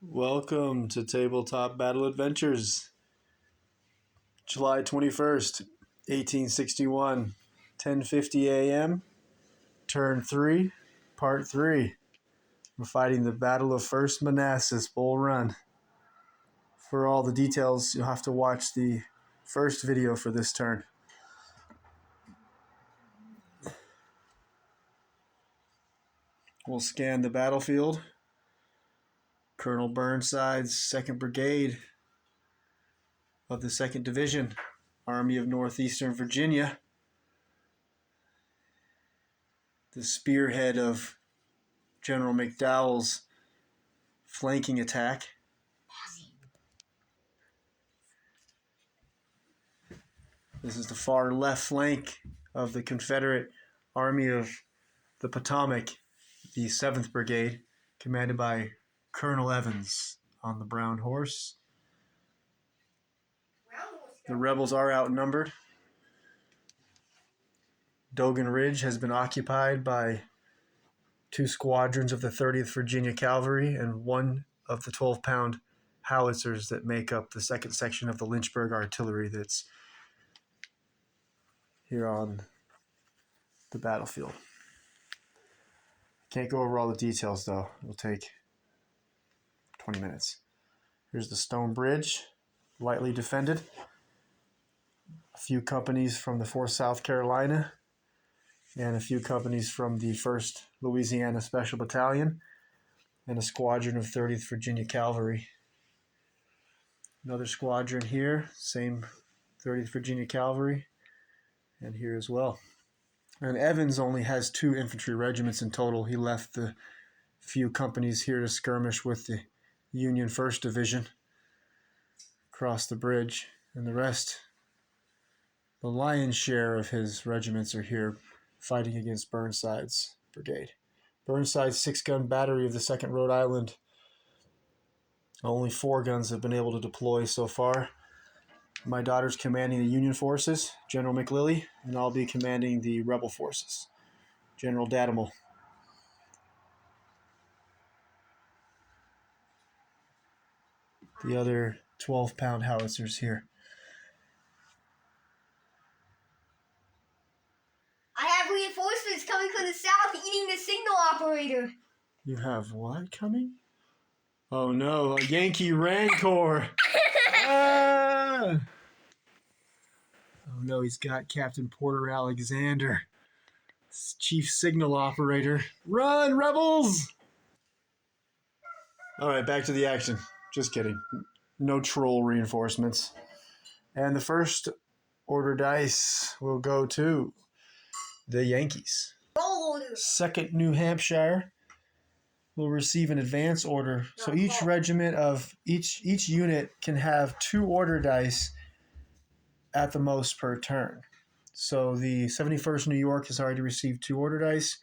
Welcome to Tabletop Battle Adventures, July 21st, 1861, 10:50 a.m., Turn 3, Part 3. We're fighting the Battle of First Manassas, BullRun. For all the details, you'll have to watch the first video for this turn. We'll scan the battlefield. Colonel Burnside's 2nd Brigade of the 2nd Division, Army of Northeastern Virginia. The spearhead of General McDowell's flanking attack. This is the far left flank of the Confederate Army of the Potomac, the 7th Brigade, commanded by Colonel Evans on the brown horse. The rebels are outnumbered. Dogan Ridge has been occupied by 2 squadrons of the 30th Virginia Cavalry and 1 of the 12-pound howitzers that make up the 2nd section of the Lynchburg artillery that's here on the battlefield. Can't go over all the details though. It'll take 20 minutes. Here's the stone bridge, lightly defended. A few companies from the 4th South Carolina and a few companies from the 1st Louisiana Special Battalion and a squadron of 30th Virginia Cavalry. Another squadron here, same 30th Virginia Cavalry, and here as well. And Evans only has 2 infantry regiments in total. He left the few companies here to skirmish with the Union 1st Division across the bridge, and the rest, the lion's share of his regiments are here fighting against Burnside's brigade. Burnside's 6-gun battery of the 2nd Rhode Island, only 4 guns have been able to deploy so far. My daughter's commanding the Union forces, General McLilly, and I'll be commanding the rebel forces, General Dadimal. The other 12-pound howitzers here. I have reinforcements coming from the south eating the signal operator. You have what coming? Oh no, a Yankee Rancor! Ah! Oh no, he's got Captain Porter Alexander, chief signal operator. Run, rebels! Alright, back to the action. Just kidding. No troll reinforcements. And the first order dice will go to the Yankees. Roll order. 2nd New Hampshire will receive an advance order. So each regiment of each unit can have 2 order dice at the most per turn. So the 71st New York has already received 2 order dice,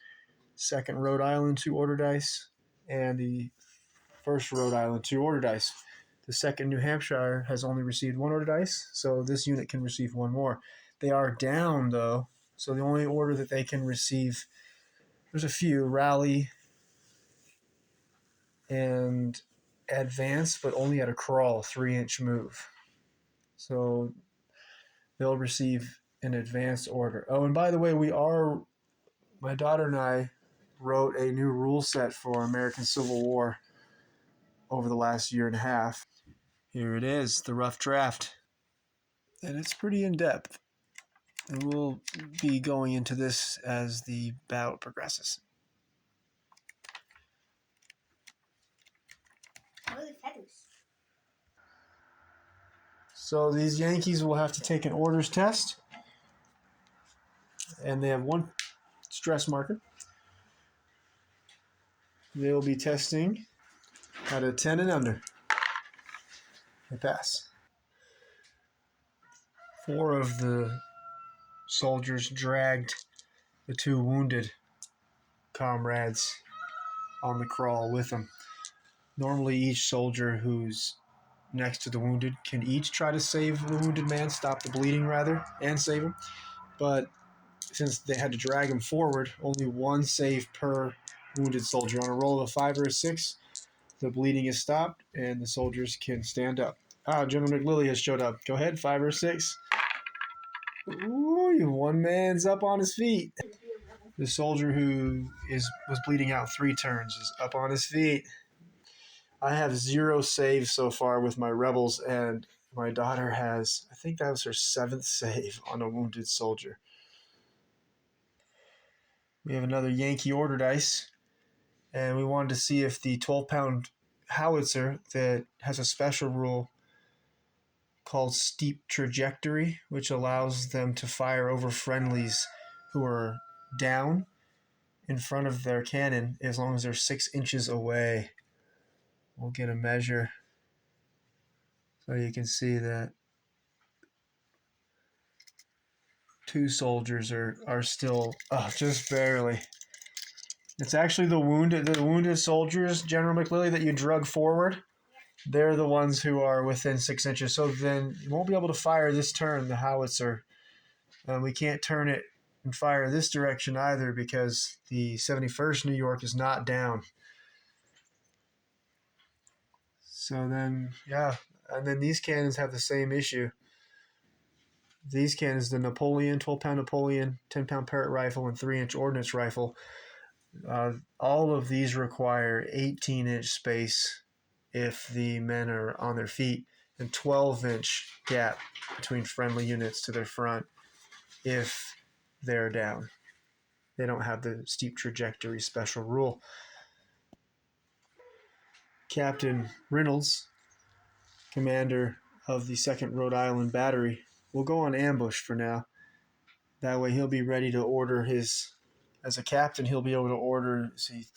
2nd Rhode Island 2 order dice, and the 1st Rhode Island 2 order dice. The 2nd New Hampshire has only received 1 order dice, so this unit can receive 1 more. They are down though, so the only order that they can receive, there's a few, rally and advance, but only at a crawl, 3-inch move. So they'll receive an advanced order. Oh, and by the way, my daughter and I wrote a new rule set for American Civil War over the last year and a half. Here it is, the rough draft. And it's pretty in-depth. And we'll be going into this as the battle progresses. What are the feathers? So these Yankees will have to take an orders test. And they have 1 stress marker. They will be testing at a 10 and under. They pass. 4 of the soldiers dragged the 2 wounded comrades on the crawl with them. Normally each soldier who's next to the wounded can each try to save the wounded man, stop the bleeding rather, and save him. But since they had to drag him forward, only 1 save per wounded soldier. On a roll of a 5 or a 6, the bleeding is stopped and the soldiers can stand up. Ah, General McLilly has showed up. Go ahead, 5 or 6. Ooh, one man's up on his feet. The soldier who was bleeding out 3 turns is up on his feet. I have 0 saves so far with my rebels, and my daughter has, I think that was her 7th save on a wounded soldier. We have another Yankee order dice, and we wanted to see if the 12-pound howitzer that has a special rule called Steep Trajectory, which allows them to fire over friendlies who are down in front of their cannon as long as they're 6 inches away. We'll get a measure so you can see that 2 soldiers are still just barely. It's actually the wounded soldiers, General McLilly, that you drug forward. They're the ones who are within 6 inches. So then you won't be able to fire this turn, the howitzer. We can't turn it and fire this direction either because the 71st New York is not down. So then, yeah. And then these cannons have the same issue. These cannons, the Napoleon, 12-pound Napoleon, 10-pound Parrott rifle, and 3-inch ordnance rifle, all of these require 18-inch space if the men are on their feet, and 12-inch gap between friendly units to their front if they're down. They don't have the steep trajectory special rule. Captain Reynolds, commander of the 2nd Rhode Island Battery, will go on ambush for now. That way he'll be ready to order his, as a captain, he'll be able to order,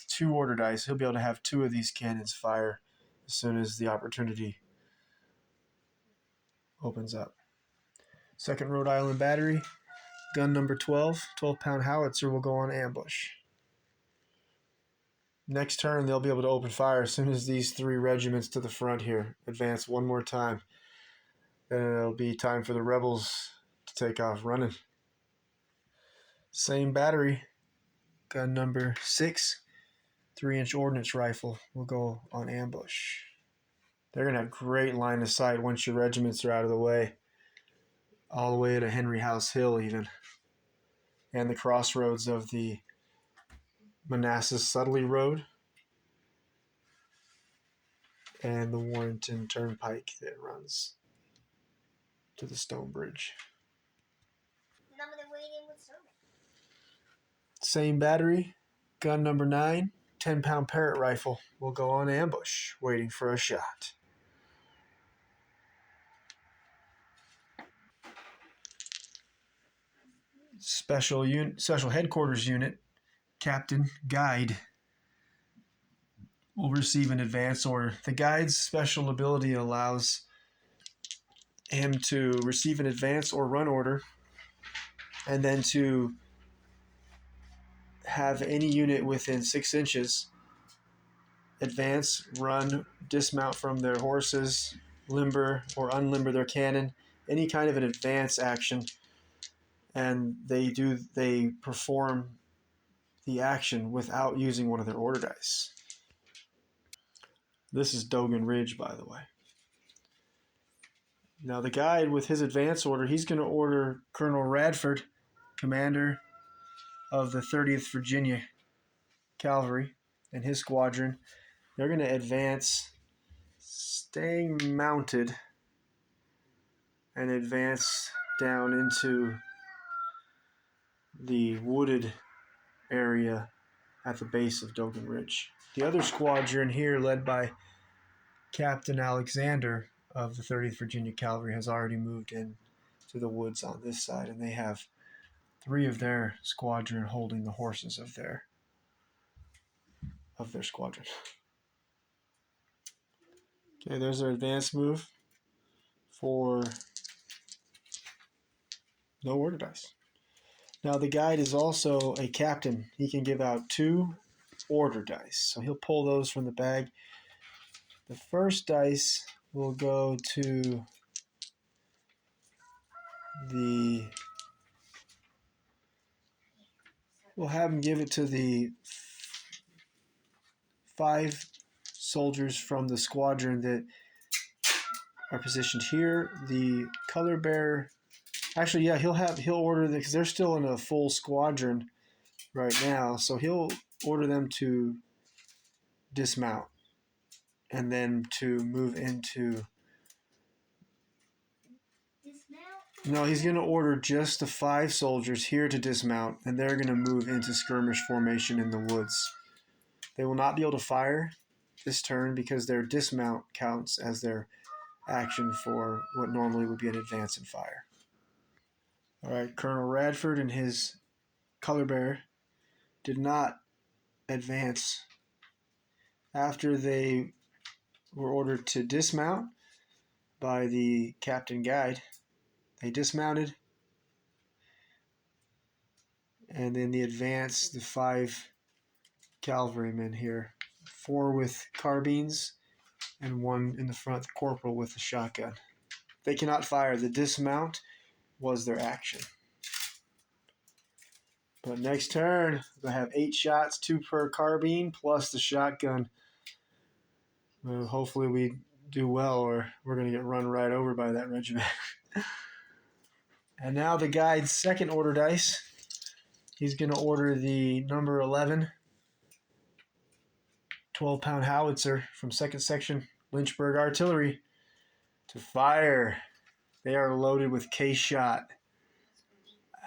2 order dice. He'll be able to have 2 of these cannons fire as soon as the opportunity opens up. 2nd Rhode Island Battery, gun number 12, 12-pound howitzer will go on ambush. Next turn, they'll be able to open fire as soon as these 3 regiments to the front here advance one more time. Then it'll be time for the rebels to take off running. Same battery, gun number 6, 3-inch ordnance rifle will go on ambush. They're going to have great line of sight once your regiments are out of the way, all the way to Henry House Hill even, and the crossroads of the Manassas Sudley Road and the Warrenton Turnpike that runs to the Stone Bridge. Same battery, gun number 9, 10-pound Parrott rifle will go on ambush, waiting for a shot. Special headquarters unit, Captain Guide, will receive an advance order. The Guide's special ability allows him to receive an advance or run order, and then to have any unit within 6 inches advance, run, dismount from their horses, limber or unlimber their cannon, any kind of an advance action, and they perform the action without using one of their order dice. This is Dogan Ridge, by the way. Now the Guide, with his advance order, he's going to order Colonel Radford, commander of the 30th Virginia Cavalry, and his squadron. They're going to advance, staying mounted, and advance down into the wooded area at the base of Dogan Ridge. The other squadron here, led by Captain Alexander of the 30th Virginia Cavalry, has already moved in to the woods on this side, and they have 3 of their squadron holding the horses of their squadron. Okay, there's our advance move for no order dice. Now the Guide is also a captain. He can give out 2 order dice, so he'll pull those from the bag. The first dice will go to we'll have him give it to the 5 soldiers from the squadron that are positioned here. The color bearer, actually, yeah, he'll order because they're still in a full squadron right now, so he'll order them to dismount and then to move into. No, he's going to order just the 5 soldiers here to dismount, and they're going to move into skirmish formation in the woods. They will not be able to fire this turn because their dismount counts as their action for what normally would be an advance and fire. All right, Colonel Radford and his color bearer did not advance after they were ordered to dismount by the captain guide. They dismounted, and then the advance, the 5 cavalrymen here, 4 with carbines and 1 in the front, the corporal with a shotgun. They cannot fire. The dismount was their action. But next turn, they have 8 shots, 2 per carbine, plus the shotgun. Well, hopefully we do well, or we're going to get run right over by that regiment. And now the guide's second order dice. He's going to order the number 11 12-pound howitzer from 2nd Section Lynchburg Artillery to fire. They are loaded with case shot.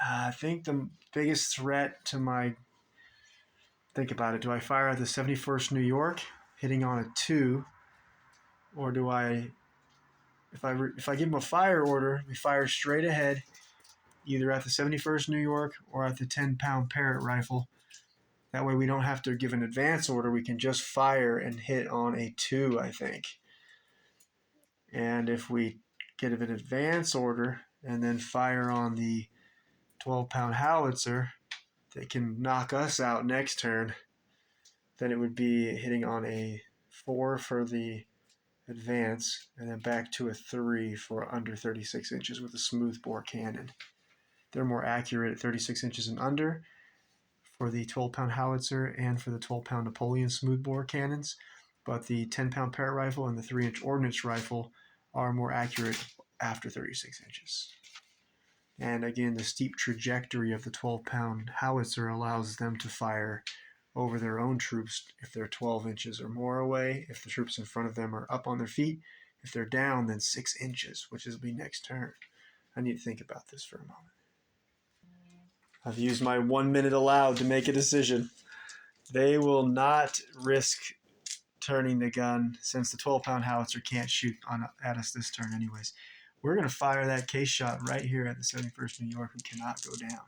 I think the biggest threat to my... Think about it. Do I fire at the 71st New York, hitting on a 2? Or do I... If I give him a fire order, we fire straight ahead, either at the 71st New York or at the 10-pound Parrott rifle. That way we don't have to give an advance order. We can just fire and hit on a 2, I think. And if we get an advance order and then fire on the 12-pound howitzer that can knock us out next turn, then it would be hitting on a 4 for the advance and then back to a 3 for under 36 inches with a smoothbore cannon. They're more accurate at 36 inches and under for the 12-pound howitzer and for the 12-pound Napoleon smoothbore cannons, but the 10-pound Parrott rifle and the 3-inch ordnance rifle are more accurate after 36 inches. And again, the steep trajectory of the 12-pound howitzer allows them to fire over their own troops if they're 12 inches or more away, if the troops in front of them are up on their feet. If they're down, then 6 inches, which will be next turn. I need to think about this for a moment. I've used my 1 minute allowed to make a decision. They will not risk turning the gun since the 12-pound howitzer can't shoot at us this turn anyways. We're going to fire that case shot right here at the 71st New York, who cannot go down.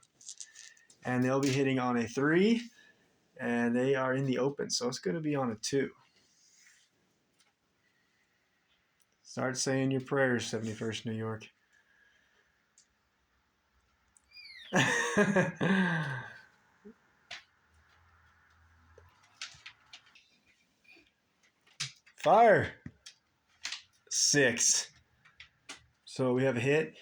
And they'll be hitting on a 3, and they are in the open, so it's going to be on a 2. Start saying your prayers, 71st New York. Fire. 6. So we have a hit.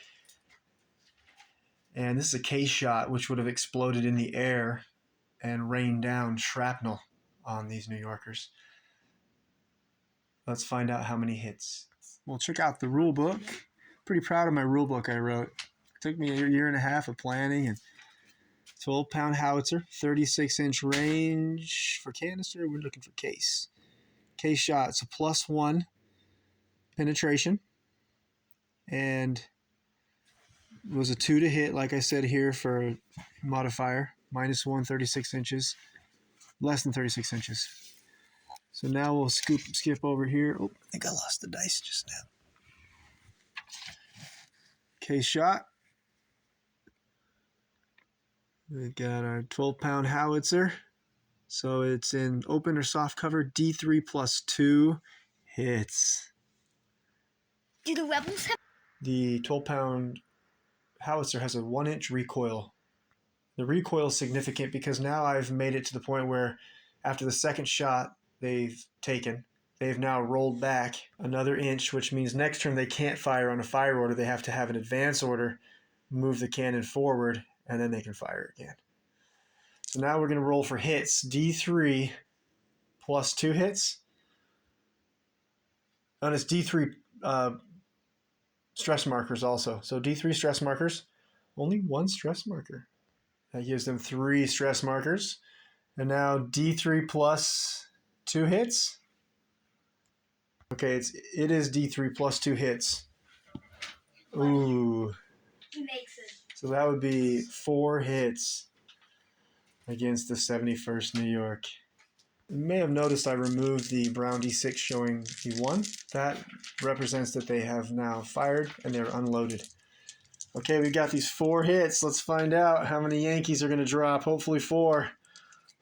And this is a case shot, which would have exploded in the air and rained down shrapnel on these New Yorkers. Let's find out how many hits. Well, check out the rule book. Pretty proud of my rule book I wrote. It took me a year and a half of planning. And 12-pound howitzer, 36-inch range for canister. We're looking for case. Case shot, it's a +1 penetration. And it was a 2 to hit, like I said here, for modifier. -1, 36 inches. Less than 36 inches. So now we'll skip over here. Oh, I think I lost the dice just now. Case shot. We've got our 12-pound howitzer. So it's in open or soft cover. D3 +2 hits. Do the rebels have... The 12-pound howitzer has a 1-inch recoil. The recoil is significant because now I've made it to the point where after the second shot they've taken, they've now rolled back another inch, which means next turn they can't fire on a fire order. They have to have an advance order, move the cannon forward, and then they can fire again. So now we're going to roll for hits. D3 +2 hits. And it's D3 stress markers also. So D3 stress markers, only one stress marker. That gives them 3 stress markers. And now D3 plus 2 hits. Okay, it is D3 plus 2 hits. Ooh. He makes it. So that would be 4 hits against the 71st New York. You may have noticed I removed the brown D6 showing E1. That represents that they have now fired and they're unloaded. Okay, we've got these 4 hits. Let's find out how many Yankees are going to drop. Hopefully 4.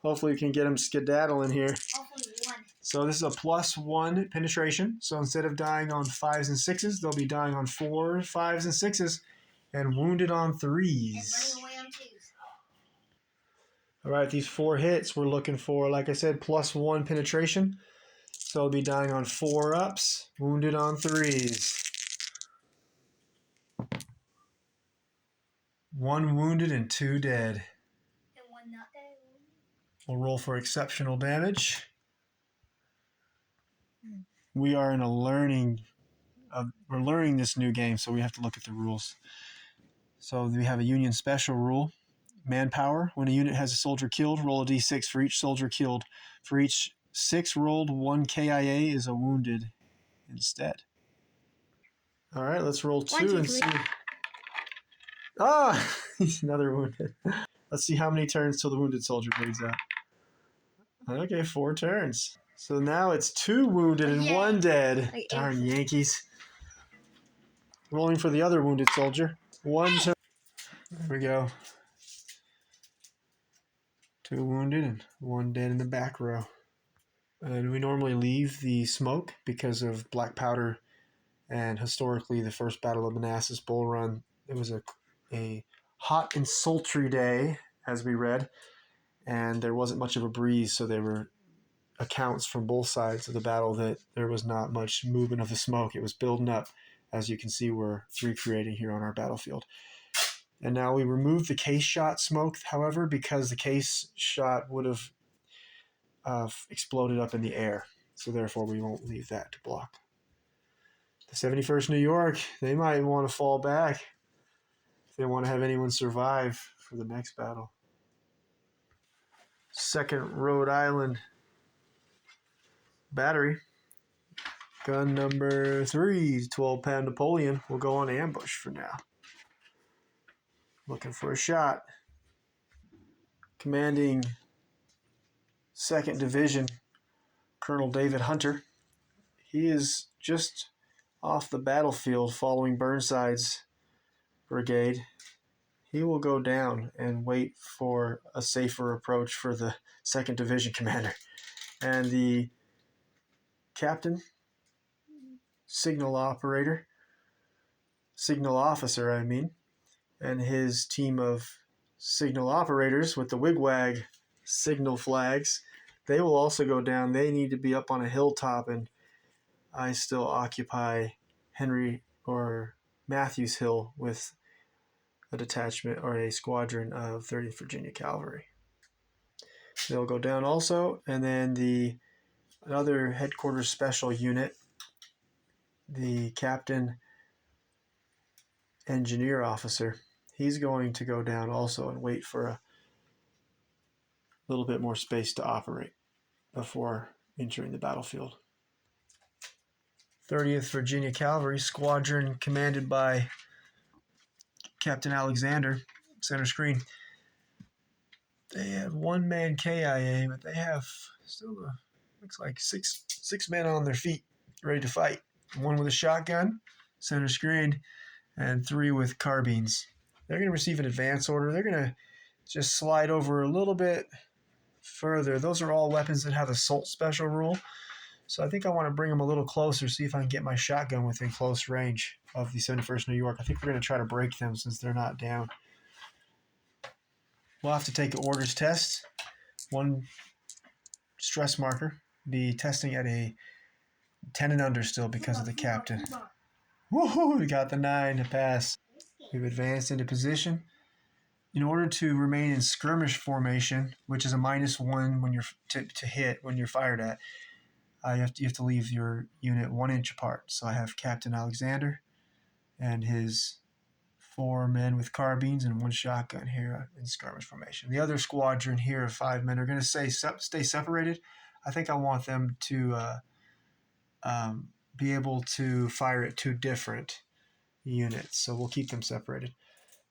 Hopefully we can get them skedaddling here. Hopefully 1. So this is a +1 penetration. So instead of dying on 5s and 6s, they'll be dying on 4s, 5s, and 6s, and wounded on 3s. And running away on 2s. All right, these 4 hits, we're looking for, like I said, +1 penetration. So they'll be dying on 4 ups, wounded on 3s. 1 wounded and 2 dead. And 1 not dead. We'll roll for exceptional damage. We are in a learning, we're learning this new game, so we have to look at the rules. So we have a Union Special rule. Manpower. When a unit has a soldier killed, roll a d6 for each soldier killed. For each 6 rolled, 1 KIA is a wounded instead. All right, let's roll 2 1, 2, and 3. see. Ah, he's another wounded. Let's see how many turns till the wounded soldier bleeds out. Okay, 4 turns. So now it's 2 wounded and 1 dead. Darn Yankees. Rolling for the other wounded soldier. 1 turn. There we go. 2 wounded and 1 dead in the back row. And we normally leave the smoke because of black powder, and historically the first Battle of Manassas BullRun, it was a hot and sultry day, as we read, and there wasn't much of a breeze, so there were accounts from both sides of the battle that there was not much movement of the smoke. It was building up, as you can see we're recreating here on our battlefield. And now we removed the case shot smoke, however, because the case shot would have exploded up in the air. So therefore we won't leave that to block. The 71st New York, they might want to fall back if they want to have anyone survive for the next battle. 2nd Rhode Island Battery. Gun number 3, 12-pound Napoleon, will go on ambush for now. Looking for a shot. Commanding 2nd Division, Colonel David Hunter. He is just off the battlefield following Burnside's brigade. He will go down and wait for a safer approach for the 2nd Division commander. And the captain, signal officer, and his team of signal operators with the wigwag signal flags, they will also go down. They need to be up on a hilltop, and I still occupy Henry or Matthews Hill with a detachment or a squadron of 30th Virginia Cavalry. They'll go down also, and then the another headquarters special unit, the captain engineer officer, he's going to go down also and wait for a little bit more space to operate before entering the battlefield. 30th Virginia Cavalry squadron commanded by Captain Alexander, center screen. They have 1 man KIA, but they have still looks like six men on their feet ready to fight. 1 with a shotgun, center screen, and 3 with carbines. They're going to receive an advance order. They're going to just slide over a little bit further. Those are all weapons that have assault special rule. So I think I want to bring them a little closer, see if I can get my shotgun within close range of the 71st New York. I think we're going to try to break them since they're not down. We'll have to take an orders test. 1 stress marker. Be testing at a 10 and under still because of the captain. Woohoo! We got the 9 to pass. We've advanced into position. In order to remain in skirmish formation, which is a -1 when you're to hit when you're fired at, you have to leave your unit 1 inch apart. So I have Captain Alexander and his 4 men with carbines and 1 shotgun here in skirmish formation. The other squadron here of 5 men are going to stay separated. I think I want them to be able to fire at 2 different units, so we'll keep them separated.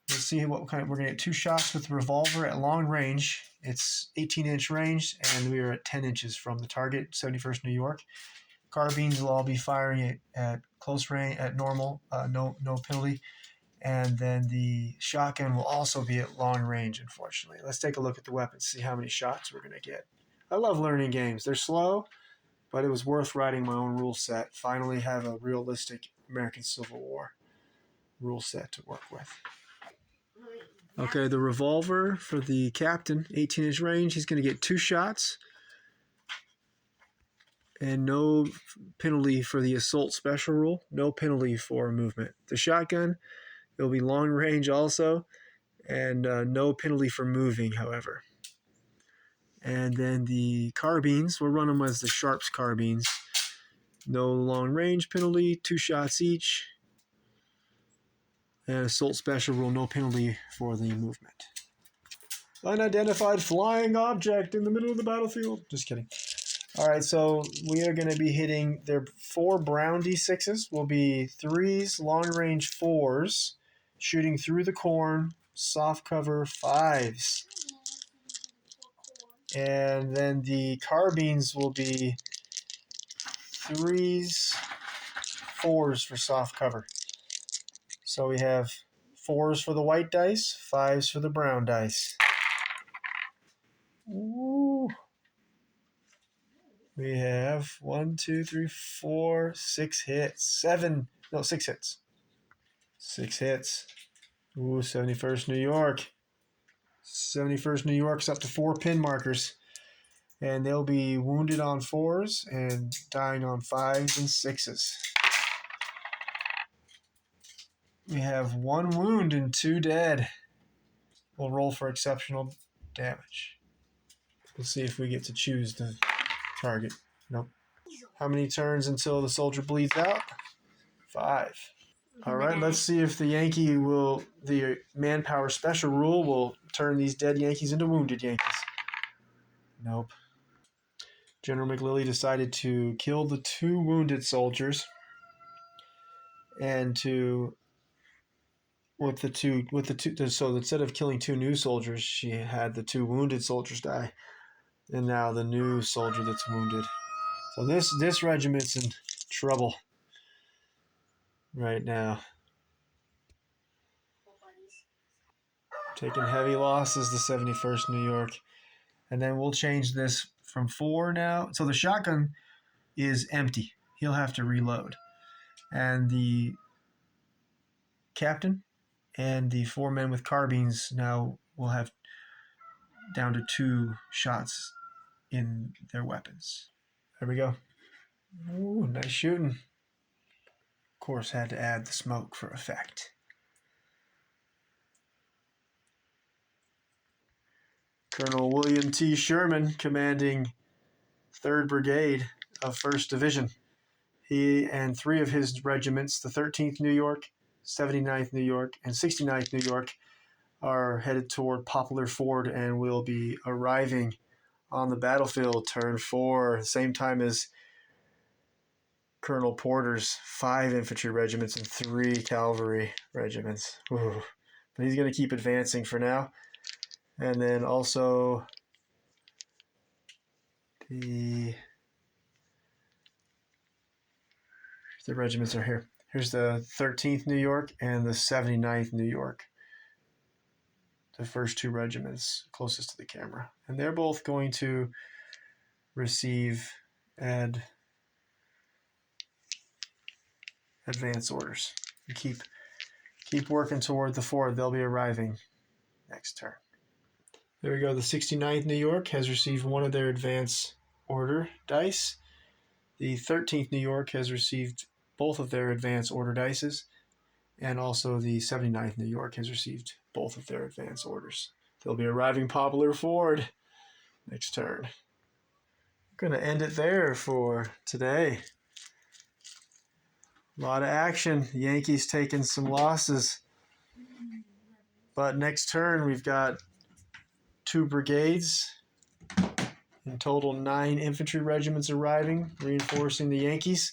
Let's see what kind of, we're going to get 2 shots with the revolver at long range. It's 18-inch range, and we are at 10 inches from the target, 71st New York. Carbines will all be firing at close range, at normal, no penalty. And then the shotgun will also be at long range, unfortunately. Let's take a look at the weapons, see how many shots we're going to get. I love learning games. They're slow, but it was worth writing my own rule set. Finally have a realistic American Civil War rule set to work with. Okay, the revolver for the captain, 18-inch range. He's going to get 2 shots. And no penalty for the assault special rule. No penalty for movement. The shotgun, it'll be long range also. And no penalty for moving, however. And then the carbines, we'll run them as the Sharps carbines. No long range penalty, 2 shots each. And assault special rule, no penalty for the movement. Unidentified flying object in the middle of the battlefield. Just kidding. All right, so we are going to be hitting their 4 brown D6s. Will be 3s, long range 4s, shooting through the corn, soft cover 5s. And then the carbines will be 3s, 4s for soft cover. So we have 4s for the white dice, 5s for the brown dice. Ooh. We have 1, 2, 3, 4, 6 hits. 6 hits. 6 hits. Ooh, 71st New York. 71st New York's up to 4 pin markers. And they'll be wounded on 4s and dying on 5s and 6s. We have 1 wound and 2 dead. We'll roll for exceptional damage. We'll see if we get to choose the target. Nope. How many turns until the soldier bleeds out? 5. All right, let's see if the manpower special rule will turn these dead Yankees into wounded Yankees. Nope. General McLilley decided to kill the 2 wounded soldiers, and so instead of killing 2 new soldiers, she had the 2 wounded soldiers die, and now the new soldier that's wounded. So this regiment's in trouble right now. Taking heavy losses, the 71st New York. And then we'll change this from 4 now. So the shotgun is empty. He'll have to reload. And the captain and the 4 men with carbines now will have down to 2 shots in their weapons. There we go. Ooh, nice shooting. Of course, had to add the smoke for effect. Colonel William T. Sherman, commanding 3rd Brigade of 1st Division. He and 3 of his regiments, the 13th New York, 79th New York, and 69th New York, are headed toward Poplar Ford and will be arriving on the battlefield turn 4, same time as Colonel Porter's 5 infantry regiments and 3 cavalry regiments. Ooh. But he's going to keep advancing for now. And then also the regiments are here. Here's the 13th New York and the 79th New York. The first 2 regiments closest to the camera. And they're both going to receive advance orders. And keep working toward the ford. They'll be arriving next turn. There we go. The 69th New York has received 1 of their advance order dice. The 13th New York has received both of their advance order dices. And also the 79th New York has received both of their advance orders. They'll be arriving Poplar Ford next turn. Gonna end it there for today. A lot of action. Yankees taking some losses. But next turn, we've got 2 brigades. In total, 9 infantry regiments arriving, reinforcing the Yankees.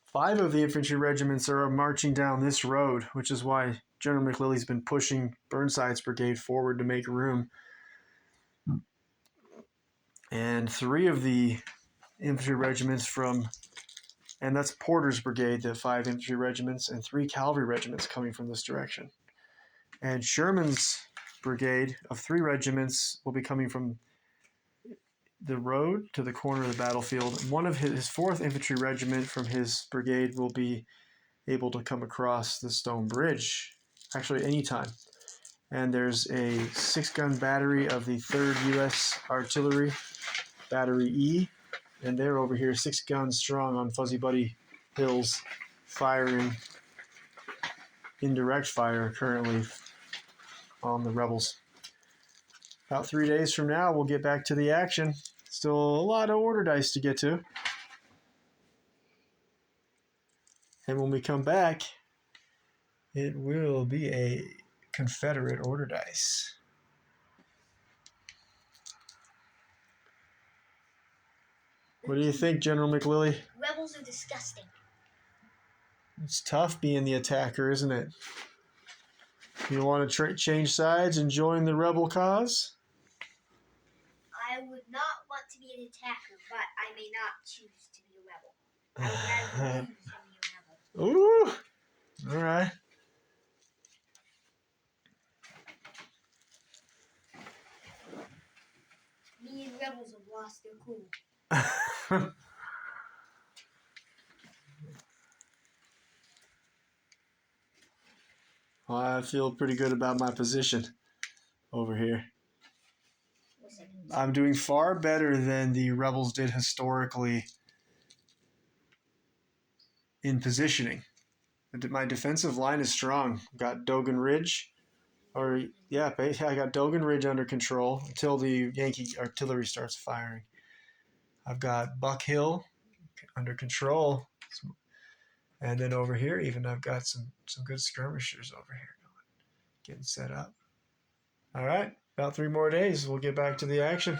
5 of the infantry regiments are marching down this road, which is why General McClellan's been pushing Burnside's brigade forward to make room. And 3 of the infantry regiments and that's Porter's brigade, the 5 infantry regiments, and 3 cavalry regiments coming from this direction. And Sherman's brigade of 3 regiments will be coming from the road to the corner of the battlefield. One of his 4th infantry regiment from his brigade will be able to come across the stone bridge, actually anytime. And there's a 6-gun battery of the 3rd U.S. Artillery, Battery E, and they're over here 6 guns strong on Fuzzy Buddy Hills, firing indirect fire currently on the rebels. About 3 days from now, we'll get back to the action. Still a lot of order dice to get to. And when we come back, it will be a Confederate order dice. What do you think, General McLilly? Rebels are disgusting. It's tough being the attacker, isn't it? You want to change sides and join the rebel cause? I would not want to be an attacker, but I may not choose to be a rebel. I would rather choose to be a rebel. Ooh! All right. Me and rebels have lost their cool. Well, I feel pretty good about my position over here. I'm doing far better than the rebels did historically in positioning. My defensive line is strong. Got Dogan Ridge, I got Dogan Ridge under control until the Yankee artillery starts firing. I've got Buck Hill under control, and then over here even I've got some good skirmishers over here getting set up. All right, about 3 more days, we'll get back to the action.